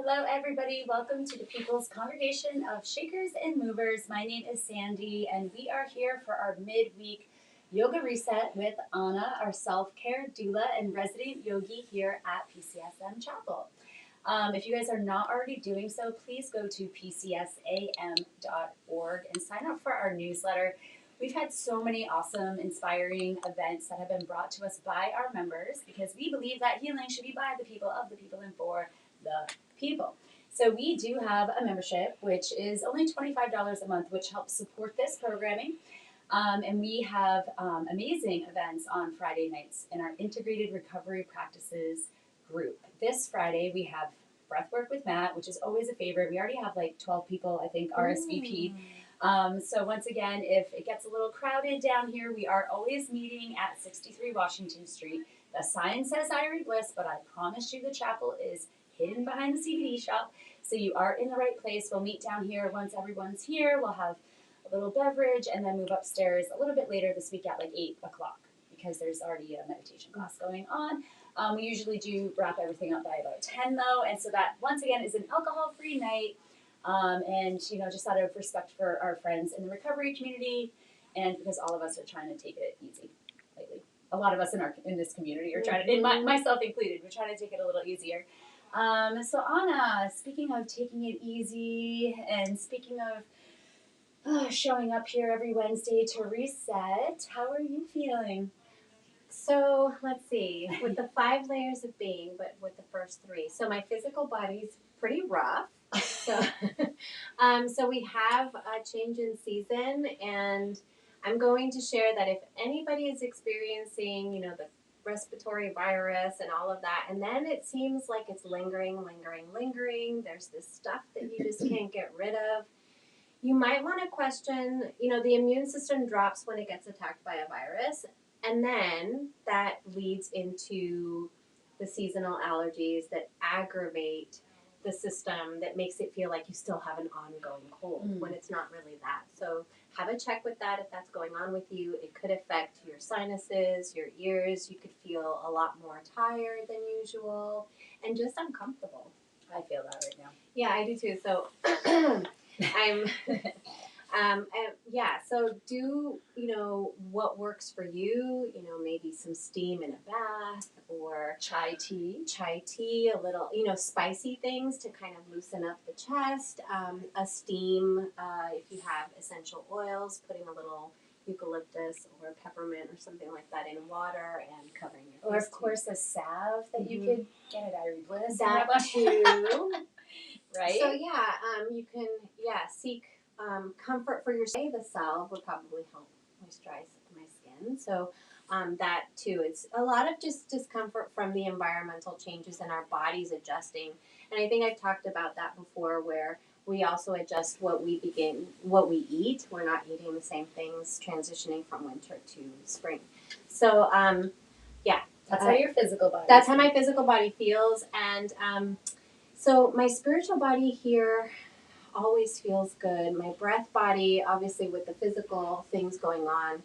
Hello, everybody. Welcome to the People's Congregation of Shakers and Movers. My name is Sandy, and we are here for our midweek yoga reset with Anna, our Self Care Doula and resident yogi here at PCSM Chapel. If you guys are not already doing so, please go to pcsam.org and sign up for our newsletter. We've had so many awesome, inspiring events that have been brought to us by our members because we believe that healing should be by the people, of the people, and for the people. So we do have a membership, which is only $25 a month, which helps support this programming. And we have amazing events on Friday nights in our Integrated Recovery Practices group. This Friday, we have Breathwork with Matt, which is always a favorite. We already have like 12 people, I think, RSVP. So once again, if it gets a little crowded down here, we are always meeting at 63 Washington Street. The sign says Irie Bliss, but I promise you the chapel is hidden behind the CBD shop. So you are in the right place. We'll meet down here once everyone's here. We'll have a little beverage and then move upstairs a little bit later this week at like 8 o'clock because there's already a meditation class going on. We usually do wrap everything up by about 10 though. And so that once again is an alcohol-free night. And, you know, just out of respect for our friends in the recovery community and because all of us are trying to take it easy lately. A lot of us in this community are trying to, myself included, we're trying to take it a little easier. So Anna, speaking of taking it easy and speaking of showing up here every Wednesday to reset, how are you feeling? So let's see, with the 5 layers of being, but with the first 3. So my physical body's pretty rough. So, so we have a change in season, and I'm going to share that if anybody is experiencing, you know, the respiratory virus and all of that, and then it seems like it's lingering, there's this stuff that you just can't get rid of, you might want to question, you know, the immune system drops when it gets attacked by a virus, and then that leads into the seasonal allergies that aggravate the system, that makes it feel like you still have an ongoing cold when it's not really that. So have a check with that if that's going on with you. It could affect your sinuses, your ears. You could feel a lot more tired than usual and just uncomfortable. I feel that right now. Yeah, I do too. So so do, you know, what works for you, you know, maybe some steam in a bath or chai tea, a little, you know, spicy things to kind of loosen up the chest, a steam, if you have essential oils, putting a little eucalyptus or peppermint or something like that in water and covering your face. Or of course a salve that you could get at Irie Bliss. That too. Right? So yeah, you can seek comfort for your skin. The salve would probably help moisturize my skin. So that too. It's a lot of just discomfort from the environmental changes and our bodies adjusting. And I think I've talked about that before, where we also adjust what we eat. We're not eating the same things transitioning from winter to spring. So that's how your physical body. That's how my physical body feels, and so my spiritual body here always feels good. My breath body, obviously with the physical things going on,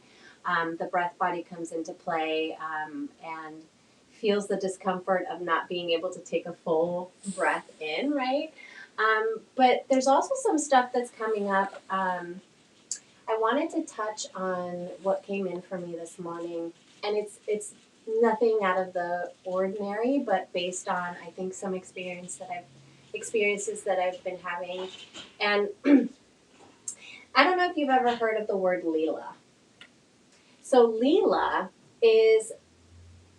the breath body comes into play and feels the discomfort of not being able to take a full breath in, right? But there's also some stuff that's coming up. I wanted to touch on what came in for me this morning, and it's nothing out of the ordinary, but based on, I think, some experiences that I've been having. And I don't know if you've ever heard of the word Leela. So Leela is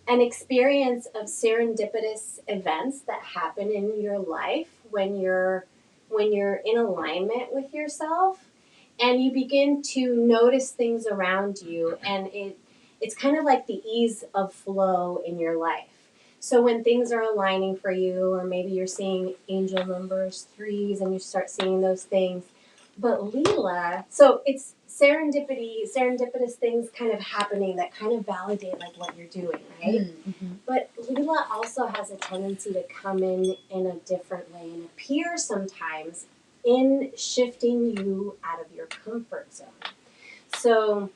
an experience of serendipitous events that happen in your life when you're in alignment with yourself, and you begin to notice things around you, and it's kind of like the ease of flow in your life. So when things are aligning for you, or maybe you're seeing angel numbers 3s and you start seeing those things. But Leela, so it's serendipitous things kind of happening that kind of validate like what you're doing, right? Mm-hmm. But Leela also has a tendency to come in a different way and appear sometimes in shifting you out of your comfort zone. So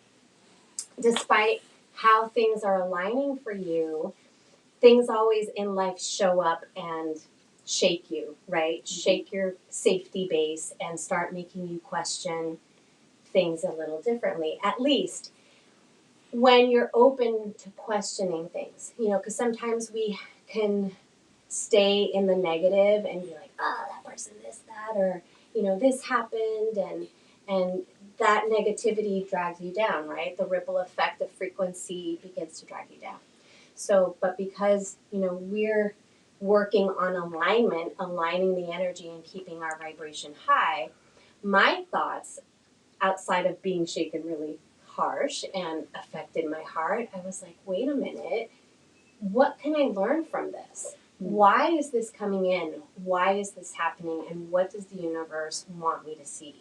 despite how things are aligning for you, things always in life show up and shake you, right? Mm-hmm. Shake your safety base and start making you question things a little differently. At least when you're open to questioning things, because sometimes we can stay in the negative and be like, oh, that person, this, that, or, this happened, and that negativity drags you down, right? The ripple effect of frequency begins to drag you down. So, but because, we're working on alignment, aligning the energy and keeping our vibration high, my thoughts, outside of being shaken really harsh and affected my heart, I was like, wait a minute, what can I learn from this? Why is this coming in? Why is this happening? And what does the universe want me to see?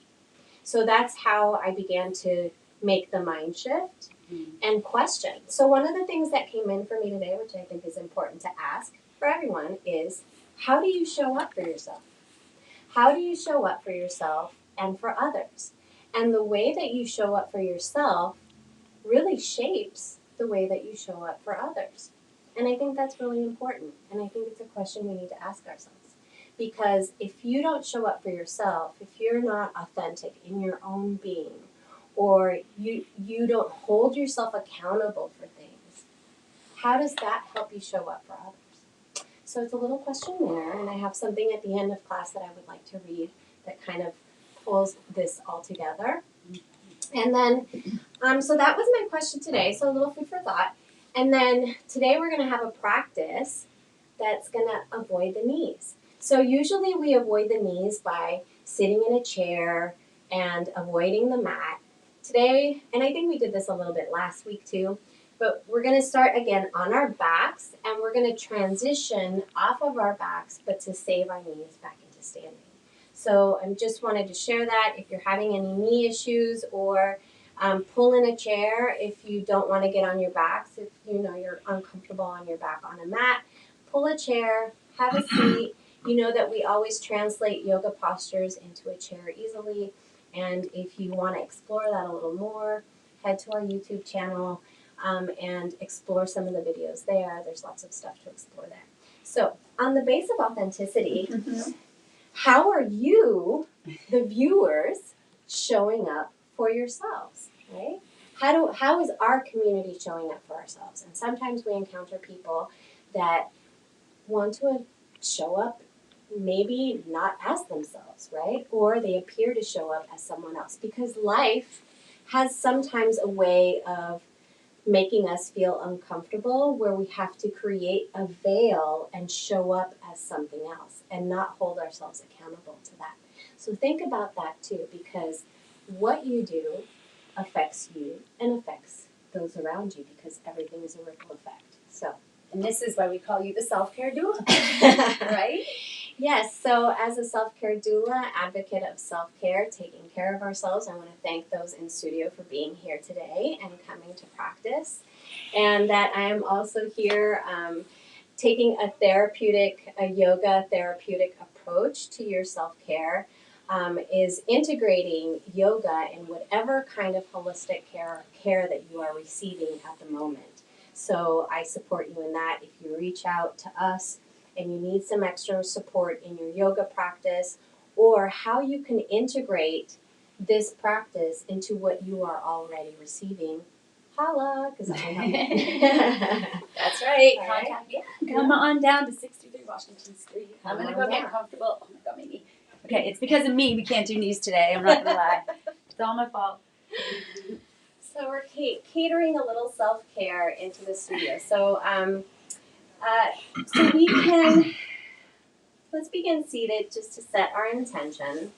So that's how I began to make the mind shift and question. So one of the things that came in for me today, which I think is important to ask for everyone, is how do you show up for yourself? How do you show up for yourself and for others? And the way that you show up for yourself really shapes the way that you show up for others. And I think that's really important. And I think it's a question we need to ask ourselves. Because if you don't show up for yourself, if you're not authentic in your own being, or you don't hold yourself accountable for things, how does that help you show up for others? So it's a little questionnaire, and I have something at the end of class that I would like to read that kind of pulls this all together. And then, so that was my question today, so a little food for thought. And then today we're going to have a practice that's going to avoid the knees. So usually we avoid the knees by sitting in a chair and avoiding the mat. Today, and I think we did this a little bit last week too, but we're going to start again on our backs, and we're going to transition off of our backs, but to save our knees back into standing. So I just wanted to share that. If you're having any knee issues, or pull in a chair if you don't want to get on your backs, if you're uncomfortable on your back on a mat, pull a chair, have a seat. You know that we always translate yoga postures into a chair easily. And if you want to explore that a little more, head to our YouTube channel and explore some of the videos there. There's lots of stuff to explore there. So on the base of authenticity, how are you, the viewers, showing up for yourselves, right? How is our community showing up for ourselves? And sometimes we encounter people that want to show up maybe not as themselves, right? Or they appear to show up as someone else, because life has sometimes a way of making us feel uncomfortable, where we have to create a veil and show up as something else and not hold ourselves accountable to that. So think about that too, because what you do affects you and affects those around you, because everything is a ripple effect. And this is why we call you the Self Care Doula, right? Yes, so as a self-care doula, advocate of self-care, taking care of ourselves, I want to thank those in studio for being here today and coming to practice. And that I am also here taking a yoga therapeutic approach to your self-care, is integrating yoga in whatever kind of holistic care that you are receiving at the moment. So I support you in that. If you reach out to us and you need some extra support in your yoga practice, or how you can integrate this practice into what you are already receiving, holla, because I can help you. That's right. All Contact right. me. Come on down to 633 Washington Street. I'm going to go down. get comfortable. Oh my God, maybe. Okay, it's because of me we can't do knees today. I'm not going to lie. It's all my fault. So we're catering a little self-care into the studio. So so we can, let's begin seated just to set our intention.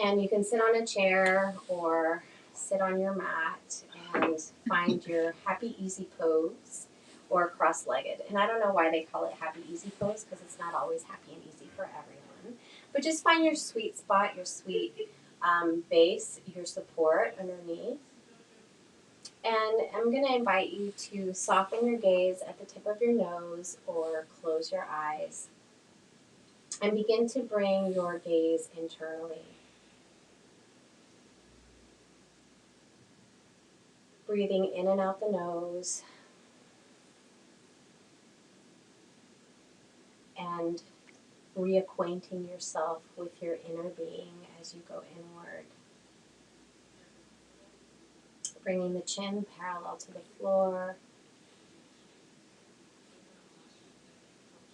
And you can sit on a chair or sit on your mat and find your happy easy pose, or cross-legged. And I don't know why they call it happy easy pose, because it's not always happy and easy for everyone. But just find your sweet spot, your sweet base, your support underneath. And I'm going to invite you to soften your gaze at the tip of your nose, or close your eyes, and begin to bring your gaze internally. Breathing in and out the nose. and reacquainting yourself with your inner being as you go inward. Bringing the chin parallel to the floor.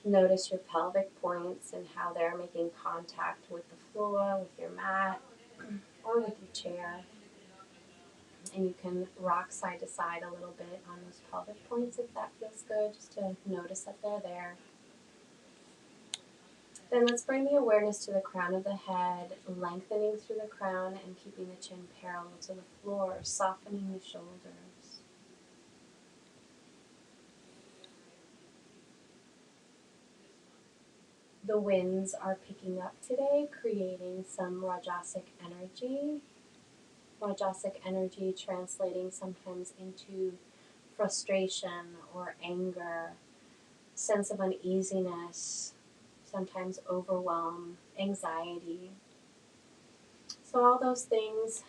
Notice your pelvic points and how they're making contact with the floor, with your mat, or with your chair. And you can rock side to side a little bit on those pelvic points if that feels good, just to notice that they're there. Then let's bring the awareness to the crown of the head, lengthening through the crown and keeping the chin parallel to the floor, softening the shoulders. The winds are picking up today, creating some Rajasic energy. Rajasic energy translating sometimes into frustration or anger, sense of uneasiness, sometimes overwhelm, anxiety. So all those things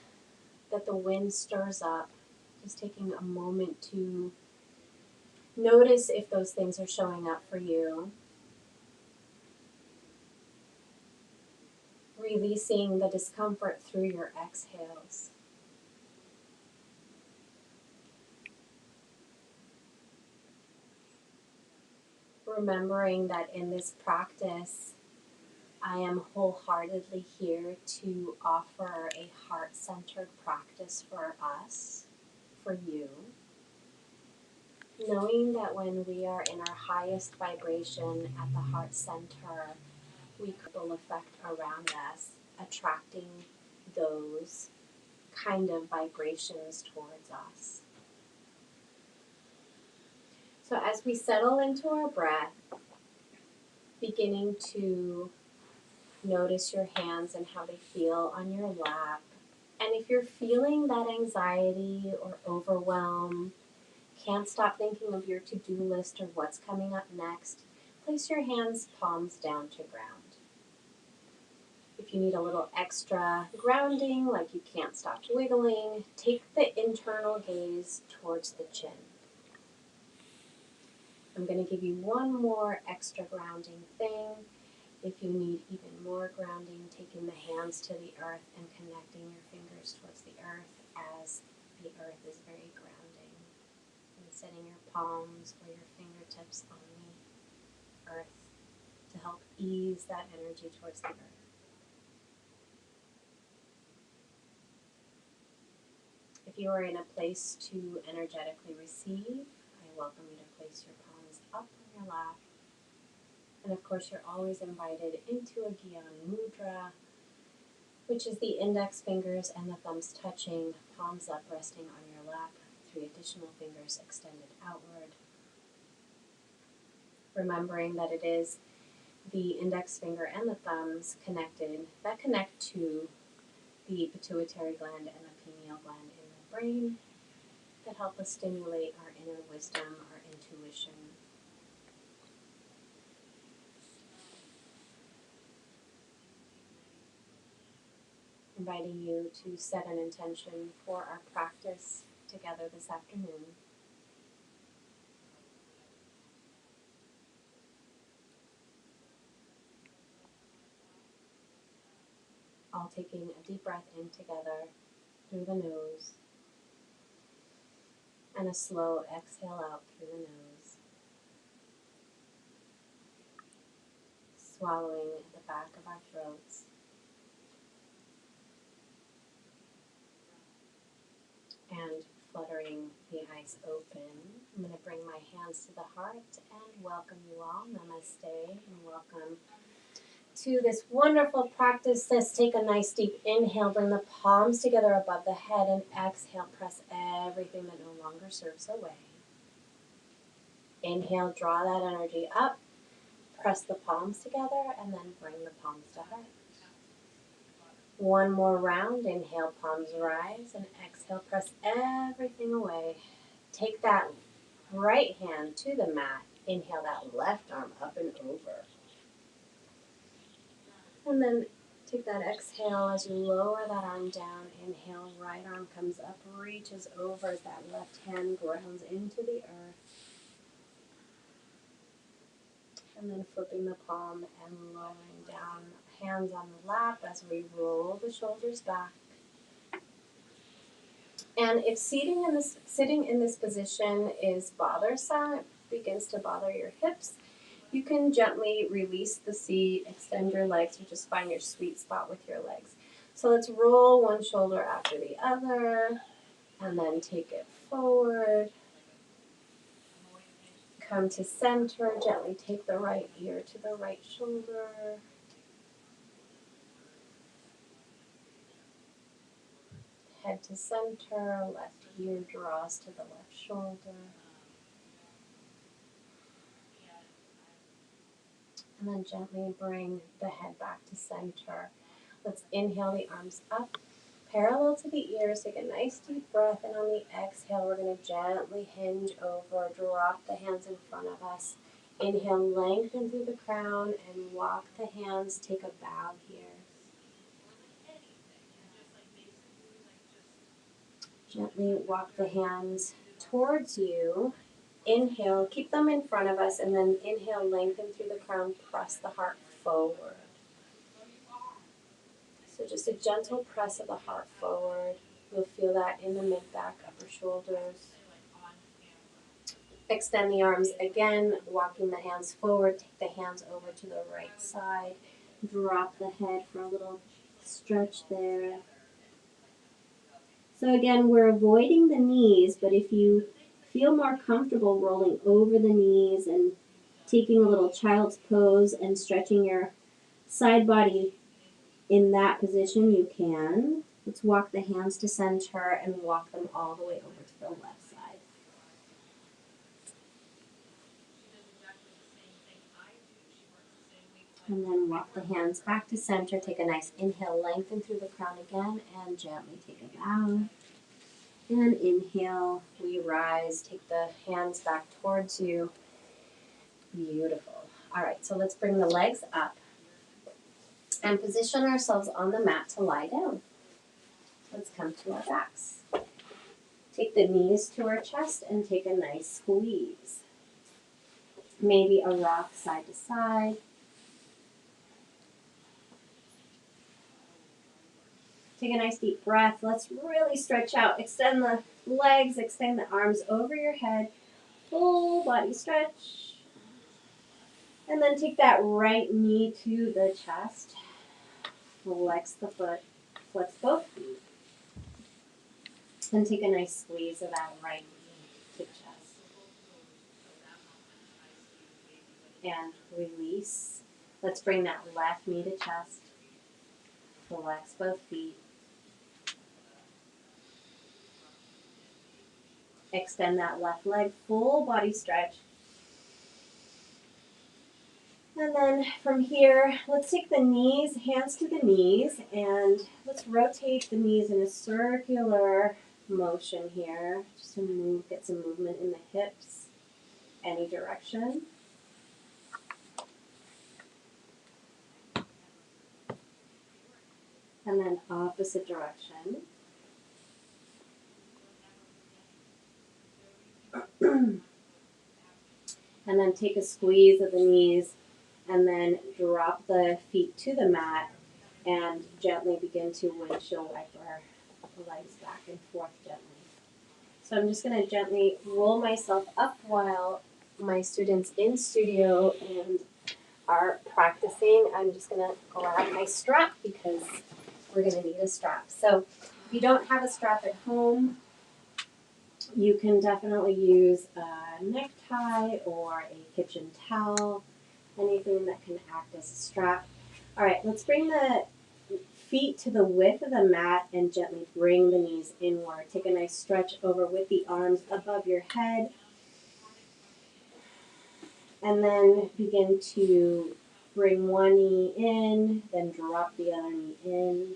that the wind stirs up, just taking a moment to notice if those things are showing up for you. Releasing the discomfort through your exhales. Remembering that in this practice, I am wholeheartedly here to offer a heart-centered practice for us, for you. Knowing that when we are in our highest vibration at the heart center, we ripple effect around us, attracting those kind of vibrations towards us. So as we settle into our breath, beginning to notice your hands and how they feel on your lap. And if you're feeling that anxiety or overwhelm, can't stop thinking of your to-do list or what's coming up next, place your hands palms down to ground. If you need a little extra grounding, like you can't stop wiggling, take the internal gaze towards the chin. I'm going to give you one more extra grounding thing. If you need even more grounding, taking the hands to the earth and connecting your fingers towards the earth as the earth is very grounding. And setting your palms or your fingertips on the earth to help ease that energy towards the earth. If you are in a place to energetically receive, I welcome you to place your palms up on your lap. And of course, you're always invited into a Gyan Mudra, which is the index fingers and the thumbs touching, palms up, resting on your lap, 3 additional fingers extended outward. Remembering that it is the index finger and the thumbs connected, that connect to the pituitary gland and the pineal gland in the brain, that help us stimulate our inner wisdom, our intuition. Inviting you to set an intention for our practice together this afternoon. All taking a deep breath in together through the nose and a slow exhale out through the nose. Swallowing the back of our throats. And fluttering the eyes open. I'm going to bring my hands to the heart and welcome you all. Namaste and welcome to this wonderful practice. Let's take a nice deep inhale, bring the palms together above the head, and exhale, press everything that no longer serves away. Inhale, draw that energy up, press the palms together, and then bring the palms to heart. One more round, inhale, palms rise, and exhale, press everything away. Take that right hand to the mat, inhale that left arm up and over. And then take that exhale as you lower that arm down. Inhale, right arm comes up, reaches over as that left hand grounds into the earth. And then flipping the palm and lowering down, hands on the lap as we roll the shoulders back. And if sitting in this position is bothersome, begins to bother your hips, you can gently release the seat, extend your legs, or just find your sweet spot with your legs. So let's roll one shoulder after the other, and then take it forward. Come to center, gently take the right ear to the right shoulder. Head to center, left ear draws to the left shoulder. And then gently bring the head back to center. Let's inhale the arms up, parallel to the ears. Take a nice deep breath, and on the exhale, we're going to gently hinge over, drop the hands in front of us. Inhale, lengthen through the crown, and walk the hands. Take a bow here. Gently walk the hands towards you. Inhale, keep them in front of us, and then inhale, lengthen through the crown, press the heart forward. So just a gentle press of the heart forward. You'll feel that in the mid-back, upper shoulders. Extend the arms again, walking the hands forward. Take the hands over to the right side. Drop the head for a little stretch there. So again, we're avoiding the knees, but if you feel more comfortable rolling over the knees and taking a little child's pose and stretching your side body in that position, you can. Let's walk the hands to center and walk them all the way over to the left side. And then walk the hands back to center. Take a nice inhale, lengthen through the crown again, and gently take a bow. And inhale, we rise. Take the hands back towards you. Beautiful. All right, so let's bring the legs up and position ourselves on the mat to lie down. Let's come to our backs. Take the knees to our chest and take a nice squeeze. Maybe a rock side to side. Take a nice deep breath. Let's really stretch out. Extend the legs, extend the arms over your head. Full body stretch. And then take that right knee to the chest. Flex the foot. Flex both feet. And take a nice squeeze of that right knee to chest. And release. Let's bring that left knee to chest. Flex both feet. Extend that left leg, full body stretch. And then from here, let's take the knees, hands to the knees, and let's rotate the knees in a circular motion here, just to move, get some movement in the hips, any direction. And then opposite direction. And then take a squeeze of the knees, and then drop the feet to the mat, and gently begin to windshield wiper the legs back and forth gently. So I'm just going to gently roll myself up while my students in studio and are practicing. I'm just going to grab my strap because we're going to need a strap. So if you don't have a strap at home, you can definitely use a necktie or a kitchen towel, anything that can act as a strap. All right, let's bring the feet to the width of the mat and gently bring the knees inward. Take a nice stretch over with the arms above your head. And then begin to bring one knee in, then drop the other knee in.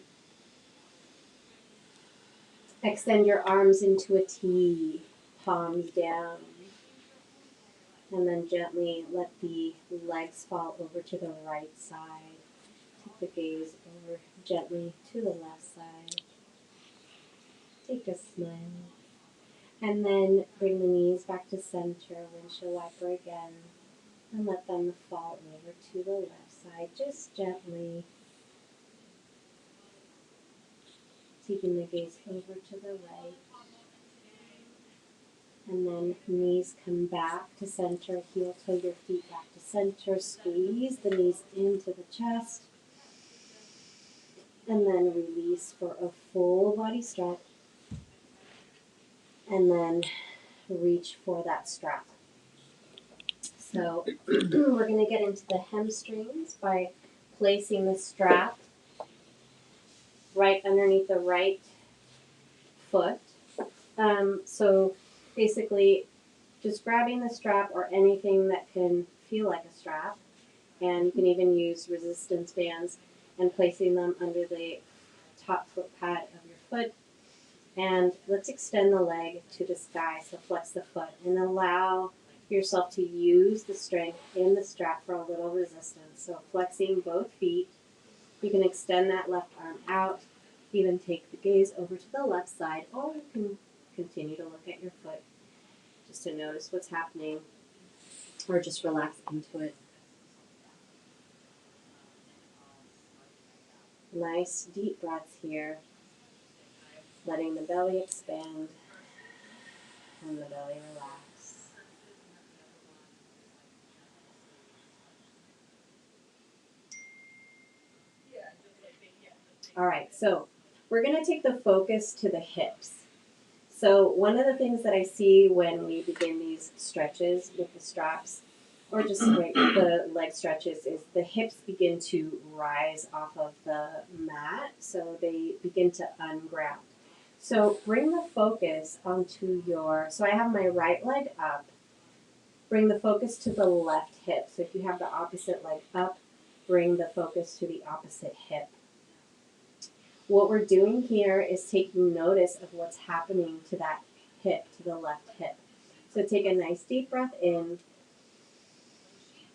Extend your arms into a T, palms down. And then gently let the legs fall over to the right side. Take the gaze over gently to the left side. Take a smile. And then bring the knees back to center, windshield wiper again. and let them fall over to the left side, just gently taking the gaze over to the right. And then knees come back to center, heel toe your feet back to center, squeeze the knees into the chest, and then release for a full body stretch, and then reach for that strap. So we're going to get into the hamstrings by placing the strap right underneath the right foot. So basically just grabbing the strap or anything that can feel like a strap, and you can even use resistance bands and placing them under the top foot pad of your foot. And let's extend the leg to the sky, so flex the foot and allow yourself to use the strength in the strap for a little resistance. So flexing both feet, you can extend that left arm out, even take the gaze over to the left side, or you can continue to look at your foot just to notice what's happening, or just relax into it. Nice deep breaths here, letting the belly expand and the belly relax. All right, so we're going to take the focus to the hips. So one of the things that I see when we begin these stretches with the straps, or just the leg stretches, is the hips begin to rise off of the mat, so they begin to unground. So bring the focus onto so I have my right leg up, bring the focus to the left hip. So if you have the opposite leg up, bring the focus to the opposite hip. What we're doing here is taking notice of what's happening to that hip, to the left hip. So take a nice deep breath in.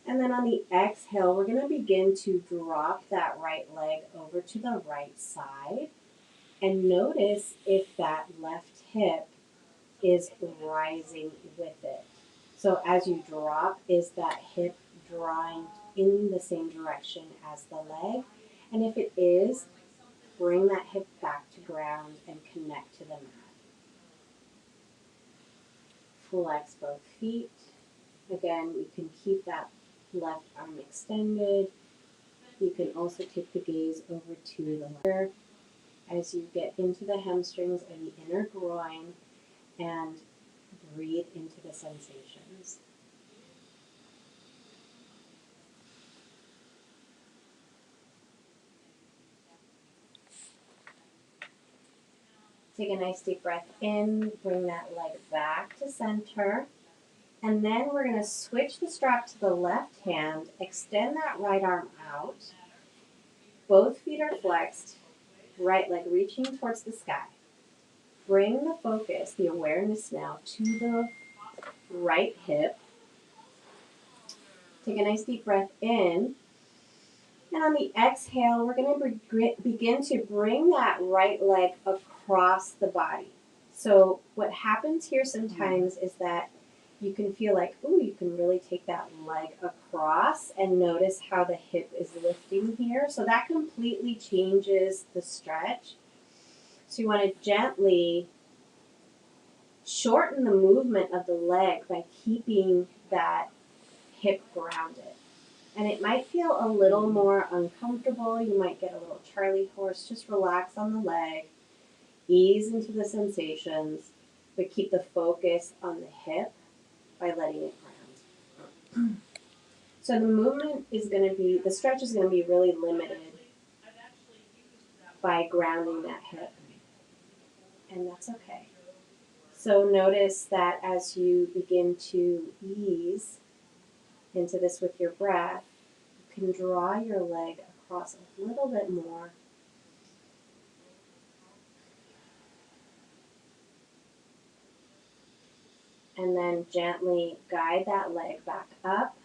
And then on the exhale, we're going to begin to drop that right leg over to the right side. And notice if that left hip is rising with it. So as you drop, is that hip drawing in the same direction as the leg? And if it is, bring that hip back to ground and connect to the mat. Flex both feet. Again, you can keep that left arm extended. You can also take the gaze over to the left as you get into the hamstrings and the inner groin, and breathe into the sensations. Take a nice deep breath in, bring that leg back to center, and then we're going to switch the strap to the left hand, extend that right arm out, both feet are flexed, right leg reaching towards the sky. Bring the focus, the awareness now to the right hip. Take a nice deep breath in, and on the exhale, we're going to begin to bring that right leg across the body. So what happens here sometimes is that you can feel like, ooh, you can really take that leg across and notice how the hip is lifting here. So that completely changes the stretch. So you want to gently shorten the movement of the leg by keeping that hip grounded. And it might feel a little more uncomfortable. You might get a little Charlie horse. Just relax on the leg, ease into the sensations, but keep the focus on the hip by letting it ground. So the movement is going to be, the stretch is going to be really limited by grounding that hip. And that's okay. So notice that as you begin to ease into this with your breath, you can draw your leg across a little bit more. And then gently guide that leg back up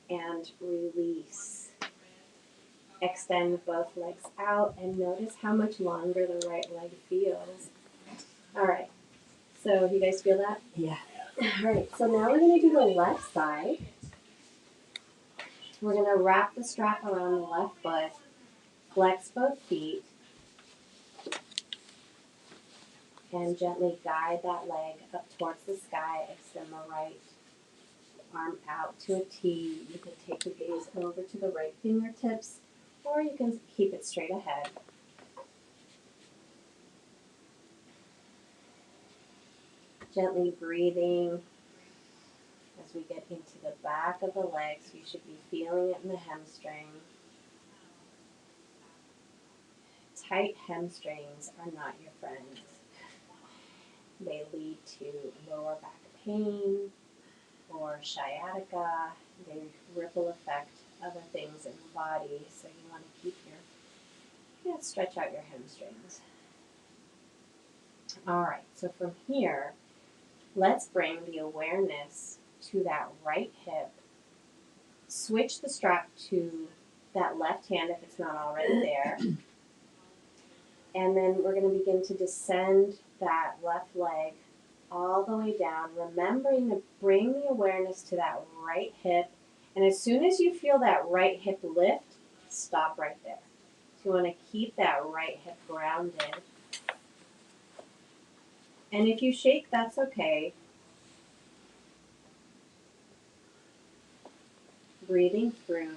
and release. Extend both legs out and notice how much longer the right leg feels. All right, so you guys feel that? Yeah. All right, so now we're going to do the left side. We're going to wrap the strap around the left foot, flex both feet, and gently guide that leg up towards the sky. Extend the right arm out to a T. You can take the gaze over to the right fingertips, or you can keep it straight ahead. Gently breathing as we get into the back of the legs. You should be feeling it in the hamstring. Tight hamstrings are not your friends. They lead to lower back pain or sciatica. They ripple effect other things in the body, so you want to keep stretch out your hamstrings. All right, so from here, let's bring the awareness to that right hip. Switch the strap to that left hand if it's not already there. And then we're going to begin to descend that left leg all the way down, remembering to bring the awareness to that right hip. And as soon as you feel that right hip lift, stop right there. So you want to keep that right hip grounded. And if you shake, that's okay. Breathing through.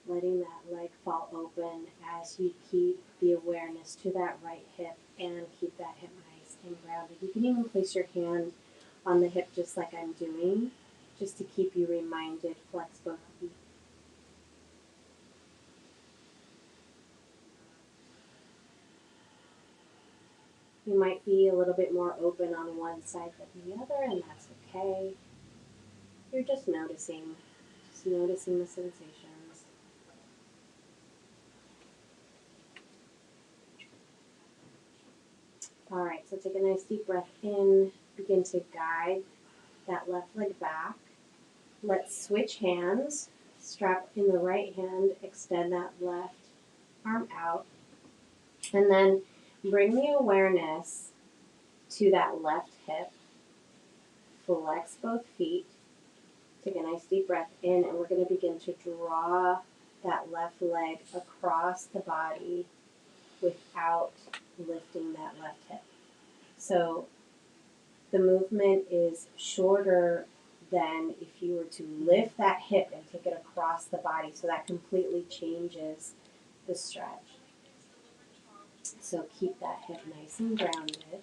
Letting that leg fall open as you keep the awareness to that right hip and keep that hip nice and grounded. You can even place your hand on the hip just like I'm doing, just to keep you reminded. Flex both feet. You might be a little bit more open on one side than the other, and that's okay. You're just noticing the sensations. All right, so take a nice deep breath in. Begin to guide that left leg back. Let's switch hands. Strap in the right hand, extend that left arm out, and then bring the awareness to that left hip. Flex both feet. Take a nice deep breath in, and we're going to begin to draw that left leg across the body without lifting that left hip. So the movement is shorter than if you were to lift that hip and take it across the body. So that completely changes the stretch. So keep that hip nice and grounded.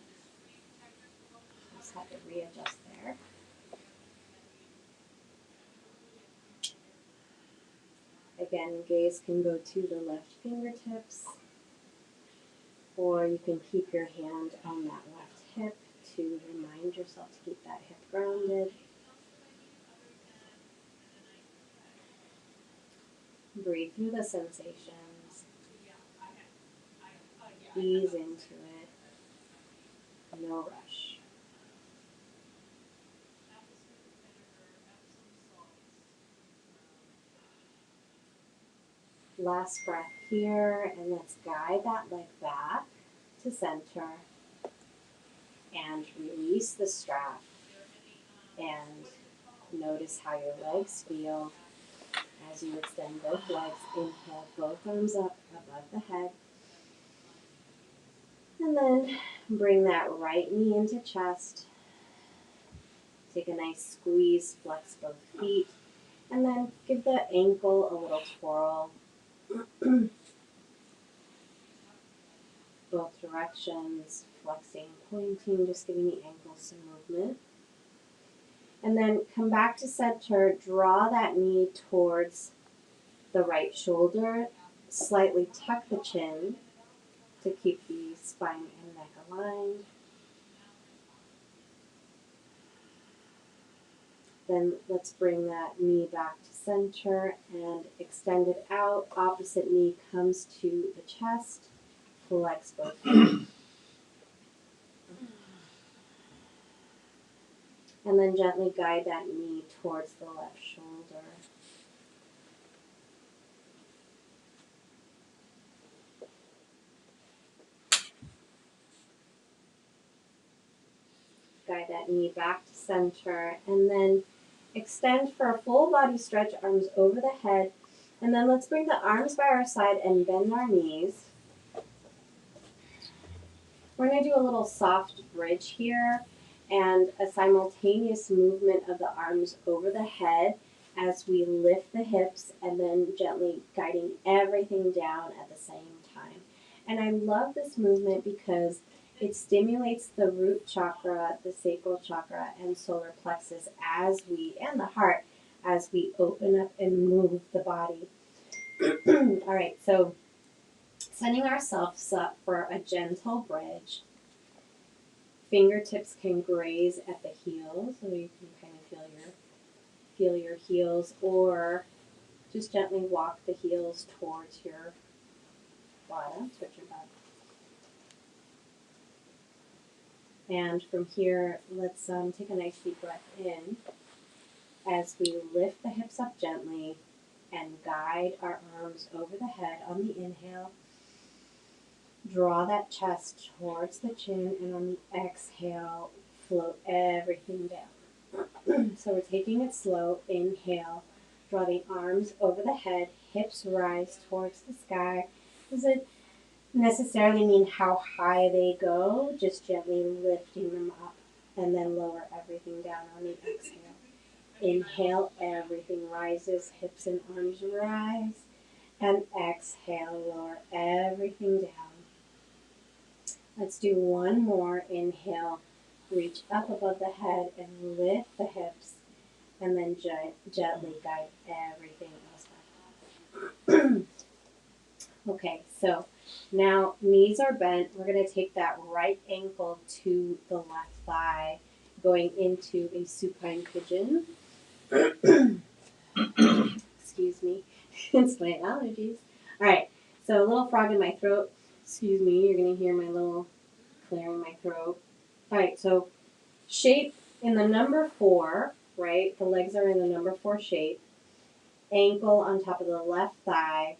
Just have to readjust there. Again, gaze can go to the left fingertips, or you can keep your hand on that left hip to remind yourself to keep that hip grounded. Breathe through the sensations. Ease into it. No rush. Last breath here, and let's guide that leg back to center and release the strap, and notice how your legs feel as you extend both legs. Inhale, both arms up above the head, and then bring that right knee into chest. Take a nice squeeze, flex both feet, and then give the ankle a little twirl. Both directions, flexing, pointing, just giving the ankles some movement. And then come back to center, draw that knee towards the right shoulder, slightly tuck the chin to keep the spine and neck aligned. Then let's bring that knee back to center and extend it out. Opposite knee comes to the chest. Flex both feet. And then gently guide that knee towards the left shoulder. guide that knee back to center, and then extend for a full body stretch, arms over the head. And then let's bring the arms by our side and bend our knees. We're going to do a little soft bridge here and a simultaneous movement of the arms over the head as we lift the hips and then gently guiding everything down at the same time. And I love this movement because it stimulates the root chakra, the sacral chakra, and solar plexus and the heart as we open up and move the body. All right, so setting ourselves up for a gentle bridge. Fingertips can graze at the heels, so you can kind of feel your heels, or just gently walk the heels towards your bottom, towards your butt. And from here, let's take a nice deep breath in as we lift the hips up gently and guide our arms over the head on the inhale. Draw that chest towards the chin, and on the exhale, float everything down. So we're taking it slow. Inhale, draw the arms over the head, hips rise towards the sky. Doesn't necessarily mean how high they go, just gently lifting them up, and then lower everything down on the exhale. Inhale, everything rises, hips and arms rise, and exhale, lower everything down. Let's do one more. Inhale, reach up above the head and lift the hips, and then gently guide everything else back. Okay, so now knees are bent. We're going to take that right ankle to the left thigh, going into a supine pigeon. Excuse me, it's my allergies. All right, so a little frog in my throat. Excuse me, you're going to hear my little clearing my throat. All right, so shape in the number 4, right? The legs are in the number 4 shape. Ankle on top of the left thigh.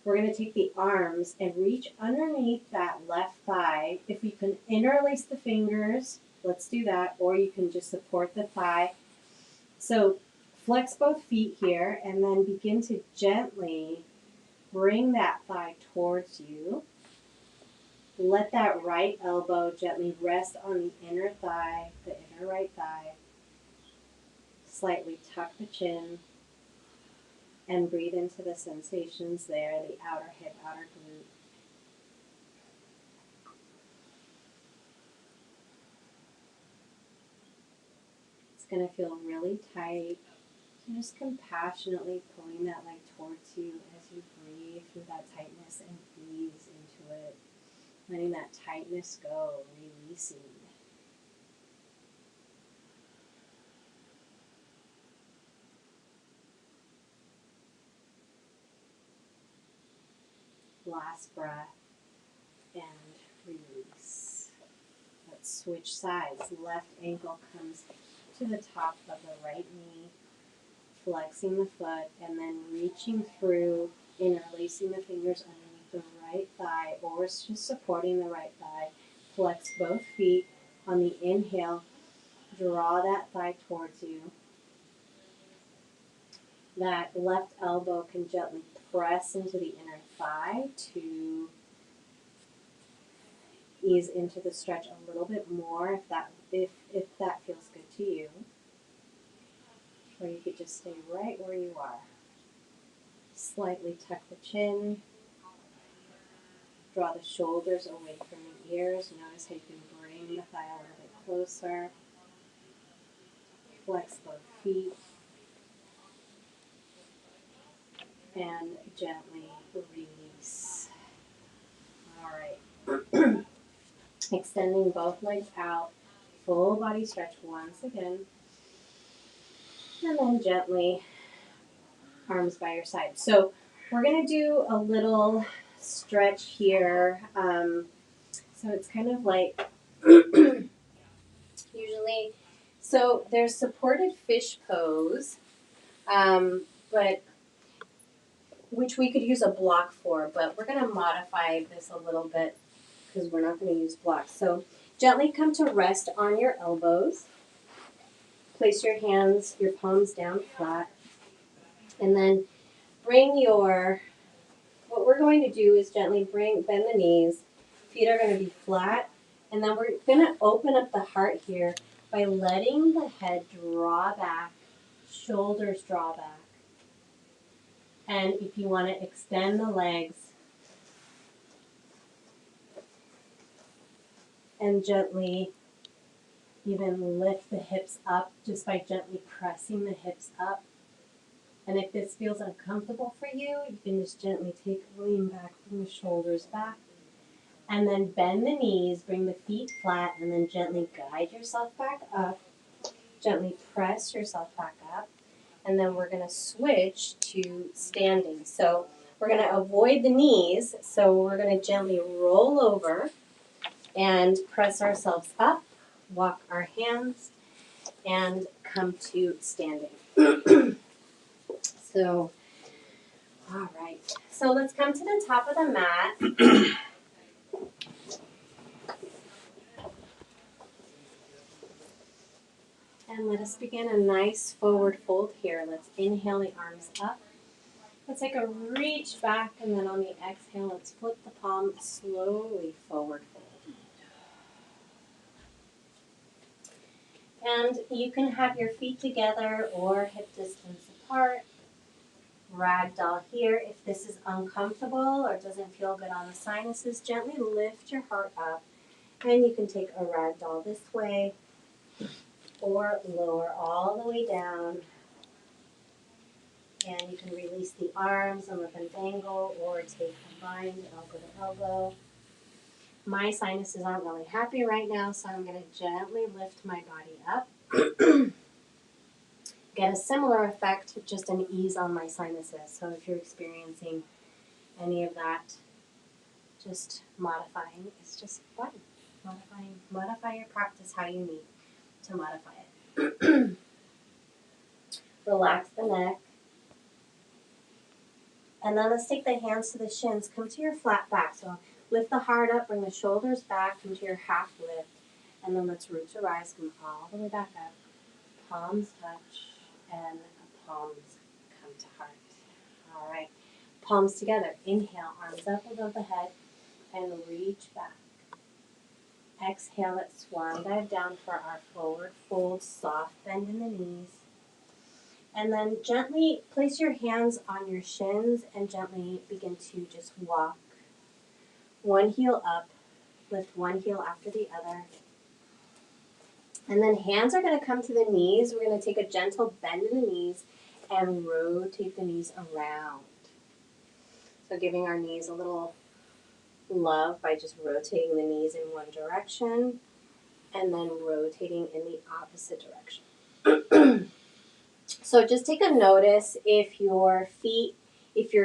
We're going to take the arms and reach underneath that left thigh. If you can interlace the fingers, let's do that, or you can just support the thigh. So flex both feet here and then begin to gently bring that thigh towards you. Let that right elbow gently rest on the inner thigh, the inner right thigh. Slightly tuck the chin and breathe into the sensations there, the outer hip, outer glute. It's going to feel really tight. So just compassionately pulling that leg towards you as you breathe through that tightness and ease into it. Letting that tightness go, releasing. Last breath and release. Let's switch sides. Left ankle comes to the top of the right knee, flexing the foot, and then reaching through, interlacing the fingers underneath the right thigh, or just supporting the right thigh. Flex both feet on the inhale. Draw that thigh towards you. That left elbow can gently press into the inner thigh to ease into the stretch a little bit more if that feels good to you. Or you could just stay right where you are. Slightly tuck the chin. Draw the shoulders away from the ears. Notice how you can bring the thigh a little bit closer. Flex both feet. And gently release. All right. Extending both legs out. Full body stretch once again. And then gently arms by your side. So we're going to do a little stretch here. So it's kind of like usually, so there's supported fish pose, but which we could use a block for, but we're going to modify this a little bit because we're not going to use blocks. So Gently come to rest on your elbows. Place your hands, your palms down flat. And then what we're going to do is gently bend the knees. Feet are going to be flat. And then we're going to open up the heart here by letting the head draw back, shoulders draw back. And if you want to extend the legs and gently even lift the hips up just by gently pressing the hips up. And if this feels uncomfortable for you, you can just gently lean back, bring the shoulders back. And then bend the knees, bring the feet flat, and then gently guide yourself back up. Gently press yourself back up. And then we're going to switch to standing. So we're going to avoid the knees. So we're going to gently roll over and press ourselves up, walk our hands, and come to standing. So, all right. So let's come to the top of the mat. And let us begin a nice forward fold here. Let's inhale the arms up. Let's take a reach back, and then on the exhale, let's flip the palm slowly forward fold. And you can have your feet together or hip distance apart. Ragdoll here. If this is uncomfortable or doesn't feel good on the sinuses, gently lift your heart up. And you can take a ragdoll this way or lower all the way down. And you can release the arms and let them dangle or take a bind elbow to elbow. My sinuses aren't really happy right now, so I'm going to gently lift my body up. Get a similar effect, just an ease on my sinuses. So if you're experiencing any of that, just modifying. It's just fun. Modify your practice how you need to modify it. Relax the neck. And then let's take the hands to the shins. Come to your flat back. So lift the heart up, bring the shoulders back, come to your half lift. And then let's root to rise, come all the way back up. Palms touch and palms come to heart. All right. Palms together. Inhale, arms up above the head and reach back. Exhale, let's swan dive down for our forward fold, soft bend in the knees. And then gently place your hands on your shins and gently begin to just walk. One heel up, lift one heel after the other. And then hands are going to come to the knees. We're going to take a gentle bend in the knees and rotate the knees around. So giving our knees a little love by just rotating the knees in one direction and then rotating in the opposite direction. So just take a notice if your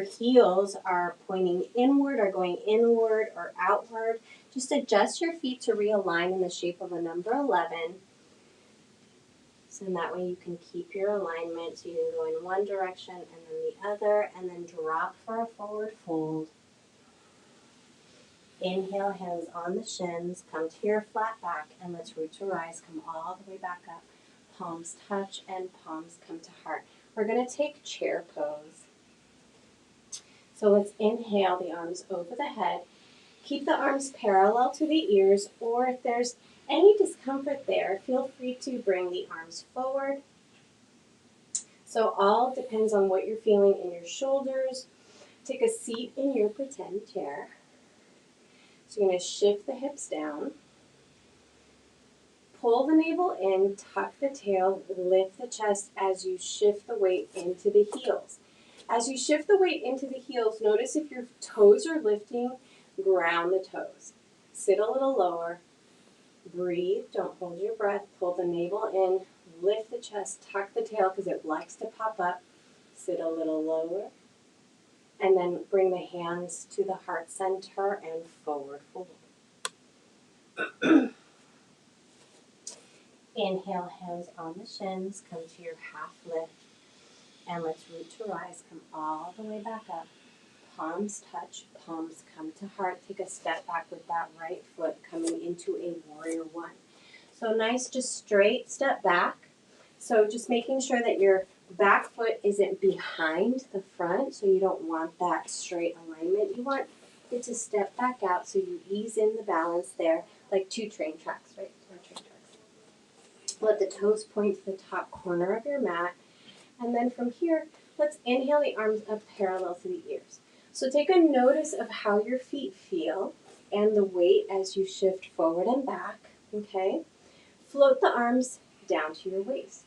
heels are pointing inward or going inward or outward. Just adjust your feet to realign in the shape of a number 11. So in that way you can keep your alignment. So you can go in one direction and then the other, and then drop for a forward fold. Inhale, hands on the shins, come to your flat back, and let's root to rise, come all the way back up. Palms touch and palms come to heart. We're going to take chair pose. So let's inhale the arms over the head. Keep the arms parallel to the ears, or if there's any discomfort there, feel free to bring the arms forward. So all depends on what you're feeling in your shoulders. Take a seat in your pretend chair. So you're going to shift the hips down. Pull the navel in, tuck the tail, lift the chest as you shift the weight into the heels. As you shift the weight into the heels, notice if your toes are lifting, ground the toes. Sit a little lower. Breathe, don't hold your breath. Pull the navel in, lift the chest, tuck the tail because it likes to pop up. Sit a little lower. And then bring the hands to the heart center and forward fold. Inhale, hands on the shins, come to your half lift. And let's root to rise, come all the way back up. palms touch, palms come to heart. Take a step back with that right foot coming into a warrior one. So nice, just straight step back. So just making sure that your back foot isn't behind the front, so you don't want that straight alignment. You want it to step back out so you ease in the balance there, like 2 train tracks, right? Or train tracks. Let the toes point to the top corner of your mat. And then from here, let's inhale the arms up parallel to the ears. So take a notice of how your feet feel and the weight as you shift forward and back, okay? Float the arms down to your waist.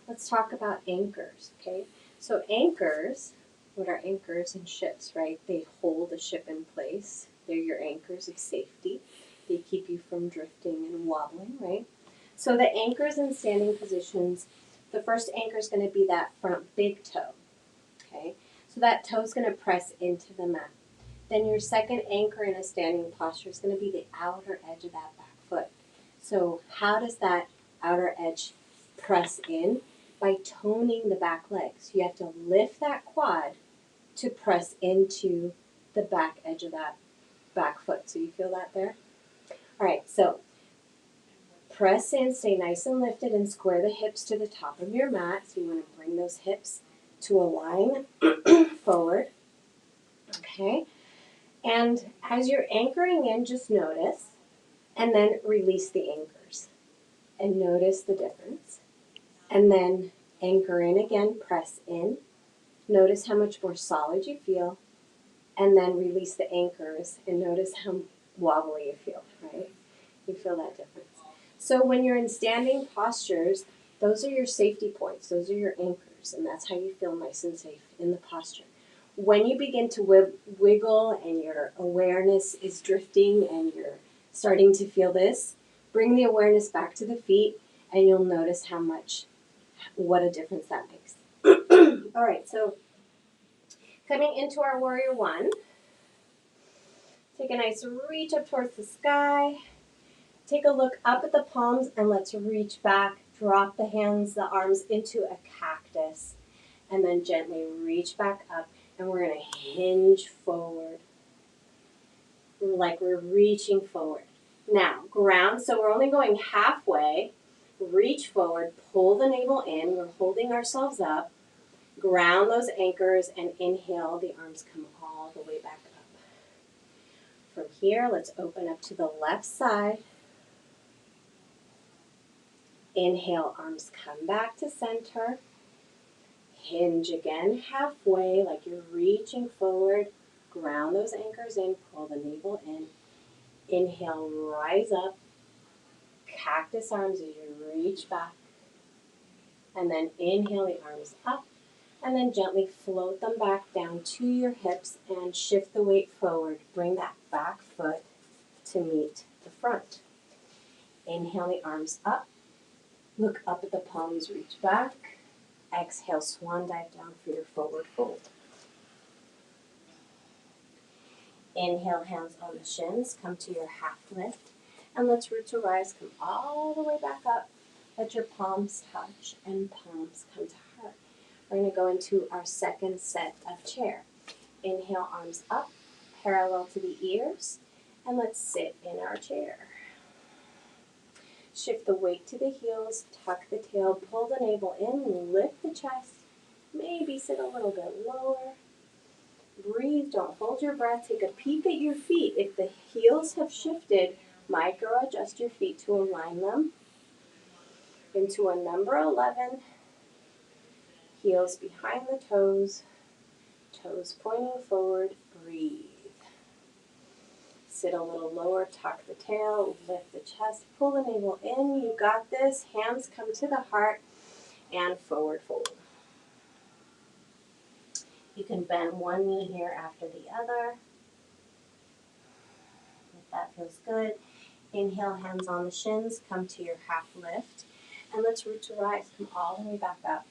Let's talk about anchors, okay? So anchors, what are anchors in ships, right? They hold a ship in place. They're your anchors of safety. They keep you from drifting and wobbling, right? So the anchors in standing positions, the first anchor is going to be that front big toe, okay? So that toe is going to press into the mat. Then your second anchor in a standing posture is going to be the outer edge of that back foot. So how does that outer edge press in? By toning the back legs. You have to lift that quad to press into the back edge of that back foot. So you feel that there? All right, so press in, stay nice and lifted, and square the hips to the top of your mat. So you want to bring those hips to a line forward. Okay? And as you're anchoring in, just notice, and then release the anchors. And notice the difference. And then anchor in again, press in. Notice how much more solid you feel. And then release the anchors and notice how wobbly you feel, right? You feel that difference. So when you're in standing postures, those are your safety points. Those are your anchors. And that's how you feel nice and safe in the posture. When you begin to wiggle and your awareness is drifting and you're starting to feel this, bring the awareness back to the feet and you'll notice what a difference that makes. All right, so coming into our warrior one, take a nice reach up towards the sky. Take a look up at the palms and let's reach back. Drop the hands, the arms into a cactus. And then gently reach back up and we're going to hinge forward. Like we're reaching forward. Now, ground. So we're only going halfway. Reach forward, pull the navel in. We're holding ourselves up. Ground those anchors and inhale. The arms come all the way back up. From here, let's open up to the left side. Inhale, arms come back to center. Hinge again halfway, like you're reaching forward. Ground those anchors in, pull the navel in. Inhale, rise up. Cactus arms as you reach back. And then inhale the arms up. And then gently float them back down to your hips and shift the weight forward. Bring that back foot to meet the front. Inhale the arms up. Look up at the palms, reach back. Exhale, swan dive down for your forward fold. Inhale, hands on the shins, come to your half lift. And let's root to rise, come all the way back up. Let your palms touch and palms come to heart. We're going to go into our second set of chair. Inhale, arms up, parallel to the ears. And let's sit in our chair. Shift the weight to the heels, tuck the tail, pull the navel in, lift the chest. Maybe sit a little bit lower. Breathe, don't hold your breath. Take a peek at your feet. If the heels have shifted, micro adjust your feet to align them into a number 11. Heels behind the toes, toes pointing forward. Breathe. Sit a little lower, tuck the tail, lift the chest, pull the navel in. You got this. Hands come to the heart and forward fold. You can bend one knee here after the other. If that feels good. Inhale, hands on the shins, come to your half lift. And let's root to rise, come all the way back up.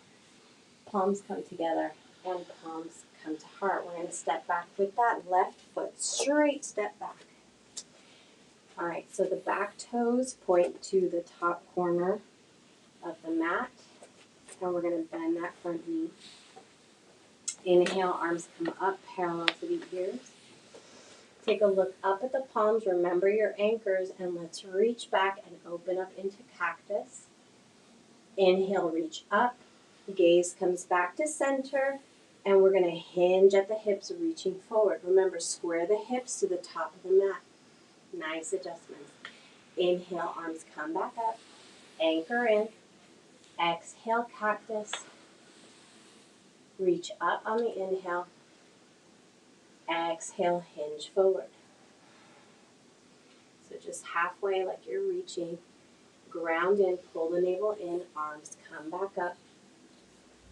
Palms come together and palms come to heart. We're going to step back with that left foot, straight step back. All right, so the back toes point to the top corner of the mat. And we're going to bend that front knee. Inhale, arms come up parallel to the ears. Take a look up at the palms. Remember your anchors, and let's reach back and open up into cactus. Inhale, reach up. Gaze comes back to center, and we're going to hinge at the hips, reaching forward. Remember, square the hips to the top of the mat. Nice adjustments. Inhale, arms come back up. Anchor in. Exhale, cactus. Reach up on the inhale. Exhale, hinge forward. So just halfway like you're reaching. Ground in, pull the navel in, arms come back up.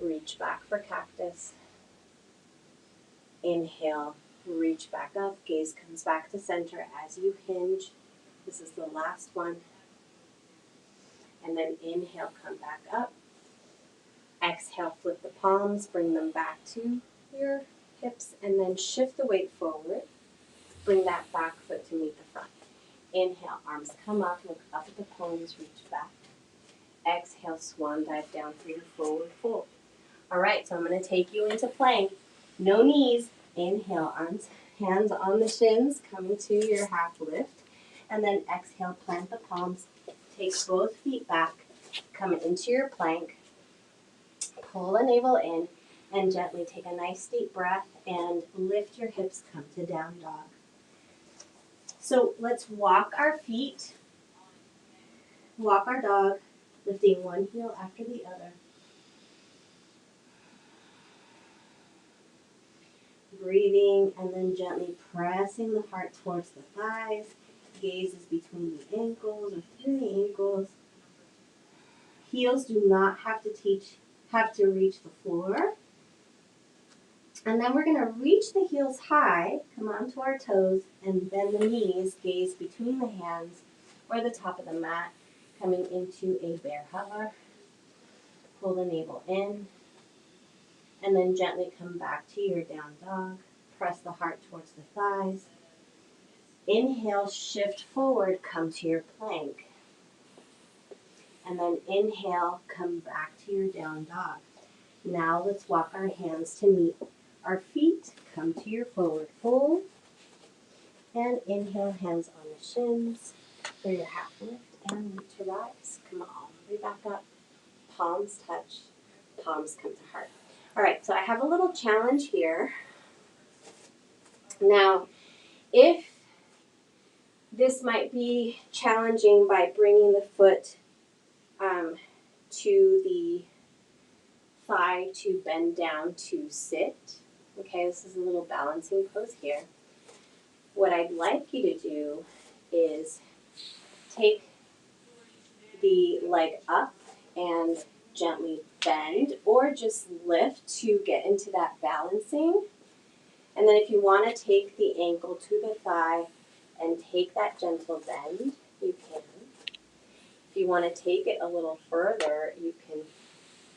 Reach back for cactus. Inhale, reach back up. Gaze comes back to center as you hinge. This is the last one. And then inhale, come back up. Exhale, flip the palms, bring them back to your hips, and then shift the weight forward. Bring that back foot to meet the front. Inhale, arms come up, look up at the palms, reach back. Exhale, swan dive down for your forward fold. All right, so I'm going to take you into plank. No knees. Inhale, arms, hands on the shins, coming to your half lift. And then exhale, plant the palms. Take both feet back, come into your plank. Pull the navel in, and gently take a nice deep breath and lift your hips, come to down dog. So let's walk our feet, walk our dog, lifting one heel after the other. Breathing and then gently pressing the heart towards the thighs. Gaze is between the ankles or through the ankles. Heels do not have to reach the floor. And then we're going to reach the heels high, come onto our toes, and bend the knees, gaze between the hands or the top of the mat, coming into a bear hover. Pull the navel in, and then gently come back to your down dog. Press the heart towards the thighs. Inhale, shift forward, come to your plank. And then inhale, come back to your down dog. Now let's walk our hands to meet our feet. Come to your forward fold. And inhale, hands on the shins for your half lift and root to rise. Come all the way back up. Palms touch. Palms come to heart. All right, so I have a little challenge here. Now, if this might be challenging by bringing the foot to the thigh to bend down to sit. Okay, this is a little balancing pose here. What I'd like you to do is take the leg up and gently bend or just lift to get into that balancing. And then if you want to take the ankle to the thigh and take that gentle bend, you can. If you want to take it a little further, you can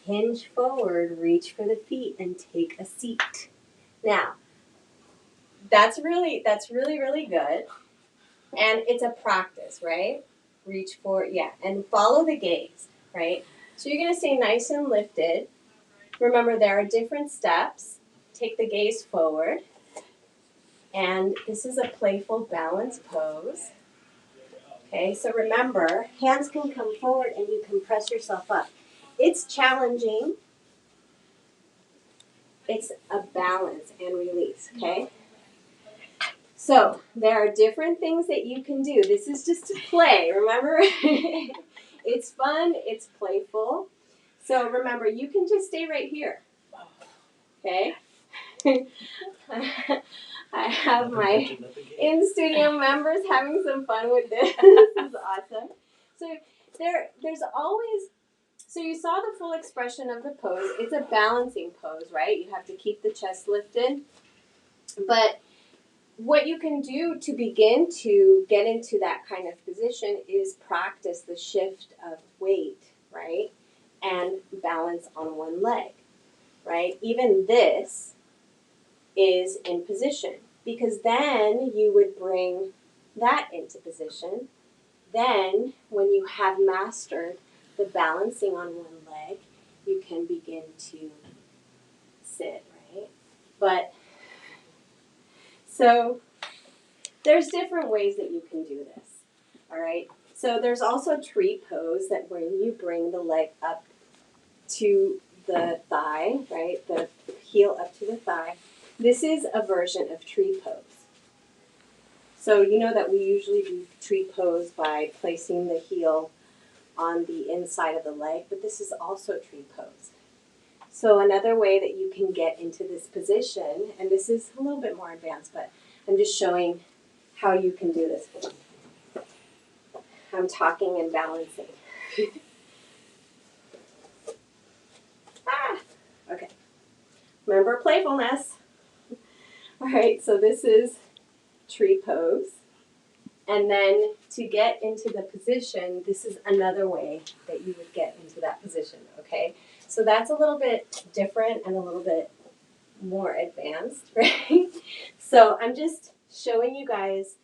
hinge forward, reach for the feet, and take a seat. Now, that's really good. And it's a practice, right? Reach for, and follow the gaze, right? So you're going to stay nice and lifted. Remember, there are different steps. Take the gaze forward. And this is a playful balance pose. Okay, so remember, hands can come forward and you can press yourself up. It's challenging. It's a balance and release, okay? So there are different things that you can do. This is just to play, remember? It's fun, it's playful. So remember, you can just stay right here, okay? I have my in-studio members having some fun with this. This is awesome. So there's always, so you saw the full expression of the pose. It's a balancing pose, right? You have to keep the chest lifted. But what you can do to begin to get into that kind of position is practice the shift of weight, right? And balance on one leg, right? Even this is in position, because then you would bring that into position. Then when you have mastered the balancing on one leg, you can begin to sit, right? But so there's different ways that you can do this. All right. So there's also tree pose, that when you bring the leg up to the thigh, right? The heel up to the thigh. This is a version of tree pose. So you know that we usually do tree pose by placing the heel on the inside of the leg, but this is also tree pose. So another way that you can get into this position, and this is a little bit more advanced, but I'm just showing how you can do this. I'm talking and balancing. Okay. Remember playfulness. All right, so this is tree pose. And then to get into the position, this is another way that you would get into that position, okay? So that's a little bit different and a little bit more advanced, right? So I'm just showing you guys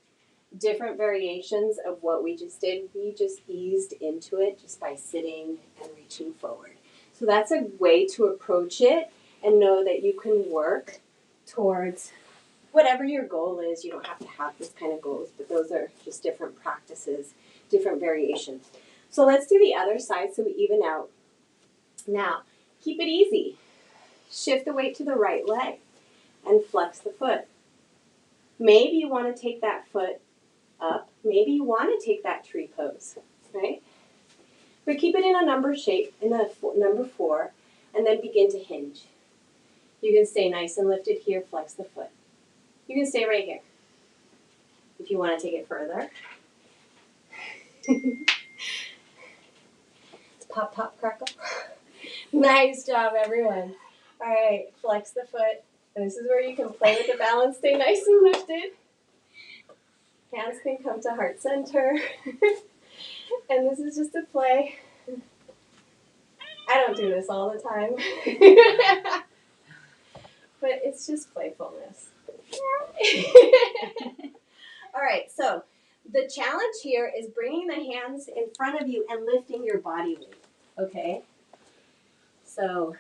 different variations of what we just did. We just eased into it just by sitting and reaching forward. So that's a way to approach it and know that you can work towards whatever your goal is. You don't have to have this kind of goals, but those are just different practices, different variations. So let's do the other side so we even out. Now, keep it easy. Shift the weight to the right leg and flex the foot. Maybe you want to take that foot up. Maybe you want to take that tree pose, right? But keep it in a number shape, in a number 4, and then begin to hinge. You can stay nice and lifted here, flex the foot. You can stay right here. If you want to take it further. Pop, pop, crackle. Nice job, everyone. All right, flex the foot. And this is where you can play with the balance, stay nice and lifted. Hands can come to heart center. And this is just a play. I don't do this all the time. But it's just playfulness. All right, so the challenge here is bringing the hands in front of you and lifting your body weight, okay? So,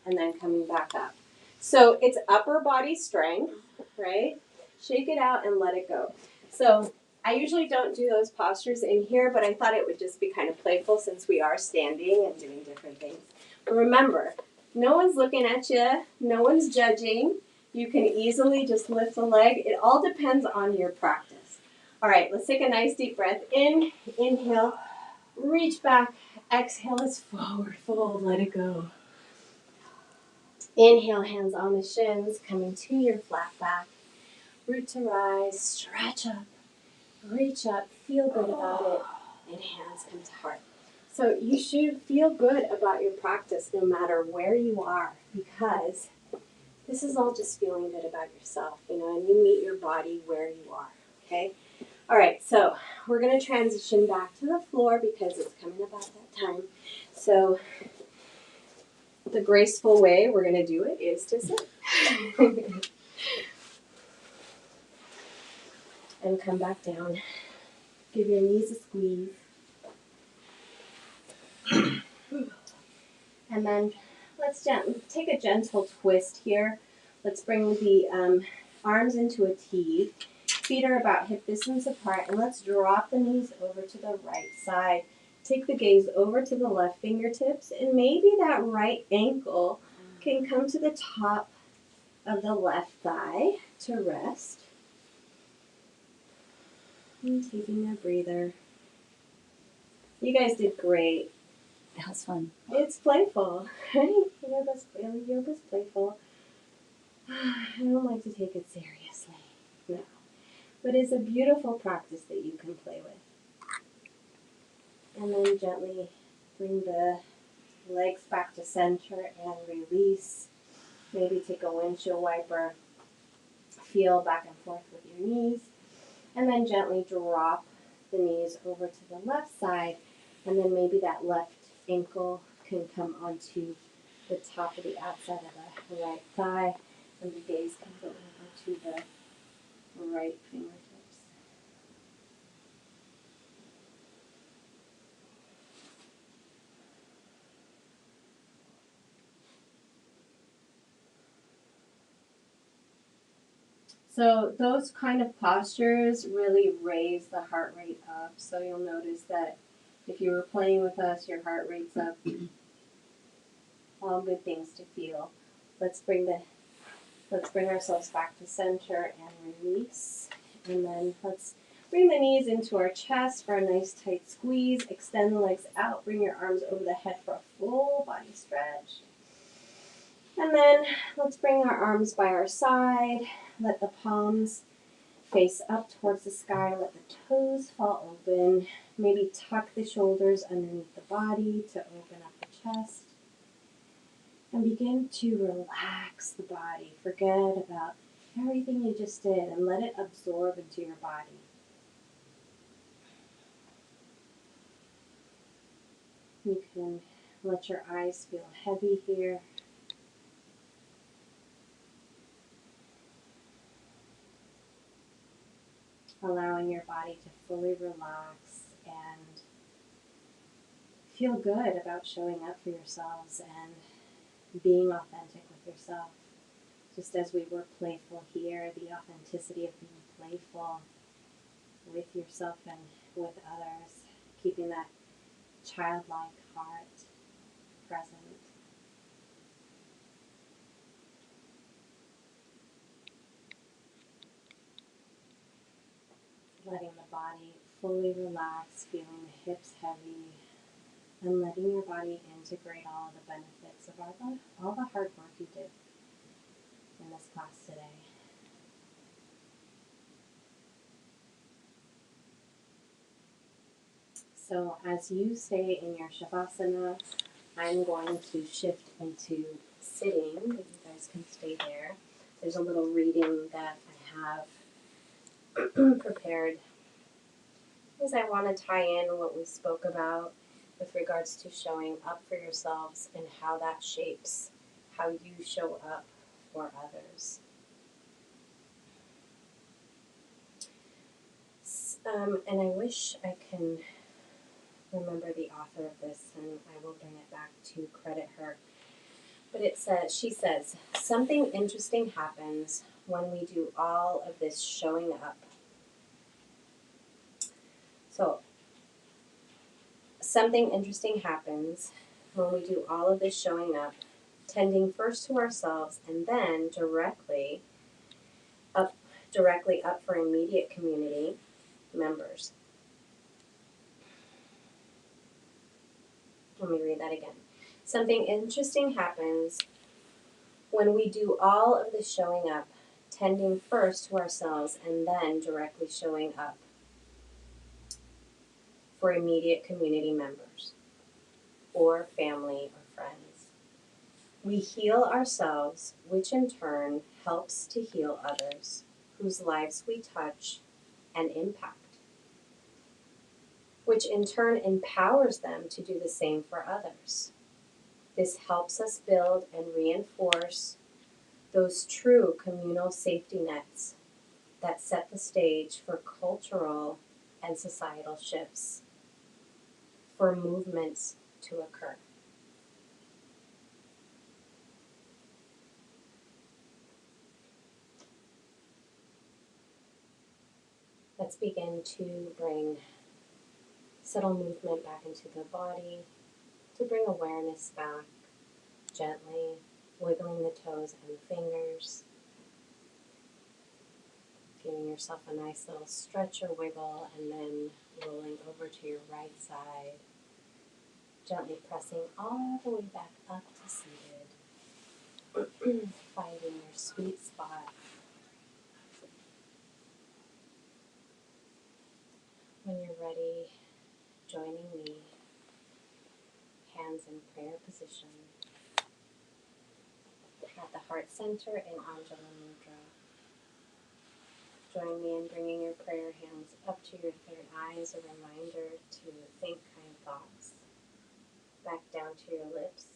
and then coming back up. So it's upper body strength, right? Shake it out and let it go. So I usually don't do those postures in here, but I thought it would just be kind of playful since we are standing and doing different things. But remember, no one's looking at you. No one's judging. You can easily just lift the leg. It all depends on your practice. All right, let's take a nice deep breath in. Inhale, reach back. Exhale is forward fold. Let it go. Inhale, hands on the shins, coming to your flat back. Root to rise, stretch up, reach up, feel good about it, and hands come to heart. So you should feel good about your practice no matter where you are, because this is all just feeling good about yourself, and you meet your body where you are, okay? All right, so we're going to transition back to the floor because it's coming about that time. So the graceful way we're going to do it is to sit. And come back down. Give your knees a squeeze. And then let's take a gentle twist here. Let's bring the arms into a T. Feet are about hip distance apart, and let's drop the knees over to the right side. Take the gaze over to the left fingertips, and maybe that right ankle can come to the top of the left thigh to rest. And taking a breather. You guys did great. That was fun. It's playful, right? Yoga's playful. I don't like to take it seriously, no. But it's a beautiful practice that you can play with. And then gently bring the legs back to center and release. Maybe take a windshield wiper. Feel back and forth with your knees. And then gently drop the knees over to the left side. And then maybe that left ankle can come onto the top of the outside of the right thigh. And the gaze can go over to the right fingertips. So those kind of postures really raise the heart rate up. So you'll notice that if you were playing with us, your heart rate's up. All good things to feel. Let's bring ourselves back to center and release. And then let's bring the knees into our chest for a nice tight squeeze. Extend the legs out. Bring your arms over the head for a full body stretch. And then let's bring our arms by our side. Let the palms face up towards the sky. Let the toes fall open. Maybe tuck the shoulders underneath the body to open up the chest. And begin to relax the body. Forget about everything you just did and let it absorb into your body. You can let your eyes feel heavy here. Allowing your body to fully relax and feel good about showing up for yourselves and being authentic with yourself. Just as we were playful here, the authenticity of being playful with yourself and with others, keeping that childlike heart present. Letting the body fully relax, feeling the hips heavy, and letting your body integrate all the benefits of all the hard work you did in this class today. So as you stay in your Shavasana, I'm going to shift into sitting, but you guys can stay there. There's a little reading that I have prepared because I want to tie in what we spoke about with regards to showing up for yourselves and how that shapes how you show up for others. And I wish I can remember the author of this, and I will bring it back to credit her. But she says, something interesting happens when we do all of this showing up. So, something interesting happens when we do all of this showing up, tending first to ourselves and then directly up for immediate community members. Let me read that again. Something interesting happens when we do all of this showing up, tending first to ourselves and then directly showing up for immediate community members or family or friends. We heal ourselves, which in turn helps to heal others whose lives we touch and impact, which in turn empowers them to do the same for others. This helps us build and reinforce those true communal safety nets that set the stage for cultural and societal shifts, for movements to occur. Let's begin to bring subtle movement back into the body, to bring awareness back, gently wiggling the toes and the fingers, giving yourself a nice little stretch or wiggle, and then rolling over to your right side, gently pressing all the way back up to seated, finding your sweet spot. When you're ready, joining me, hands in prayer position, at the heart center in Anjali Mudra. Join me in bringing your prayer hands up to your third eye as a reminder to think kind thoughts. Back down to your lips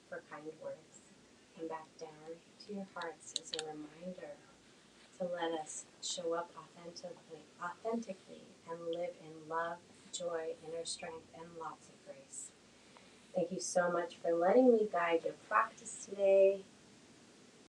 for kind words. And back down to your hearts as a reminder to let us show up authentically and live in love, joy, inner strength, and lots of grace. Thank you so much for letting me guide your practice today.